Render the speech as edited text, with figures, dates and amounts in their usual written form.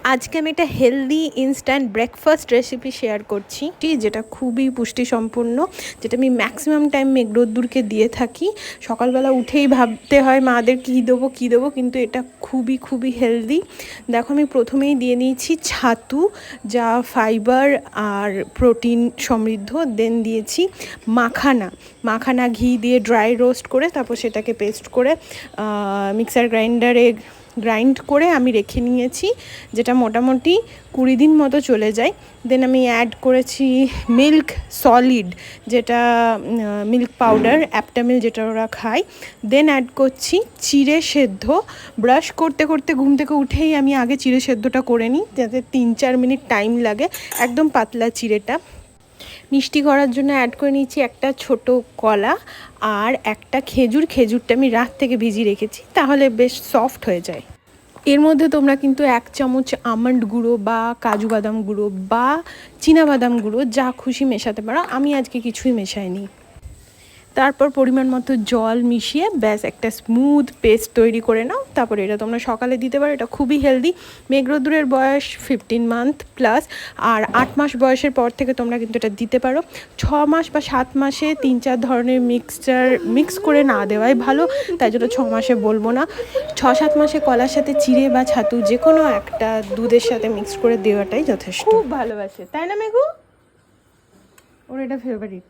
আজকে আমি একটা healthy instant breakfast recipe share করছি, যেটা খুবই পুষ্টি সম্পন্ন, যেটা আমি ম্যাক্সিমাম টাইম মেঘ রোদ্দুরকে দিয়ে থাকি। সকালবেলা উঠেই ভাবতে হয় মাদের কী দেবো, কিন্তু এটা খুবই খুবই হেলদি। দেখো, আমি প্রথমেই দিয়ে নিয়েছি ছাতু, যা ফাইবার আর প্রোটিন সমৃদ্ধ। দেন দিয়েছি মাখানা ঘি দিয়ে ড্রাই রোস্ট করে তারপর সেটাকে পেস্ট করে মিক্সার গ্রাইন্ডারে গ্রাইন্ড করে আমি রেখে নিয়েছি, যেটা মোটামুটি 20 দিন মতো চলে যায়। দেন আমি অ্যাড করেছি মিল্ক সলিড, যেটা মিল্ক পাউডার, অ্যাপটামিল যেটা ওরা খায়। দেন অ্যাড করছি চিড়ে সেদ্ধ। ব্রাশ করতে করতে ঘুম থেকে উঠেই আমি আগে চিড়ে সেদ্ধটা করে নিই, যাতে 3-4 মিনিট টাইম লাগে। একদম পাতলা চিড়েটা। মিষ্টি করার জন্য অ্যাড করে নিয়েছি একটা ছোট কলা আর একটা খেজুরটা আমি রাত থেকে ভিজিয়ে রেখেছি, তাহলে বেশ সফট হয়ে যায়। এর মধ্যে তোমরা কিন্তু 1 চামচ আমন্ড গুঁড়ো বা কাজু বাদাম গুঁড়ো বা চীনাবাদাম গুঁড়ো যা খুশি মেশাতে পারো। আমি আজকে কিছুই মেশাইনি। তারপর পরিমাণ মতো জল মিশিয়ে ব্যাস একটা স্মুথ পেস্ট তৈরি করে নাও। তারপর এটা তোমরা সকালে দিতে পারো। এটা খুবই হেলদি। মেঘ রোদ্দুরের বয়স 15 মান্থ প্লাস, আর 8 মাস বয়সের পর থেকে তোমরা কিন্তু এটা দিতে পারো। 6 মাস বা 7 মাসে 3-4 ধরনের মিক্স করে না দেওয়াই ভালো, তাই জন্য 6 মাসে বলবো না। 6-7 মাসে কলার সাথে চিড়ে বা ছাতু যে কোনো একটা দুধের সাথে মিক্স করে দেওয়াটাই যথেষ্ট। খুব ভালোবাসে, তাই না মেঘু? ওর এটা ফেভারিট।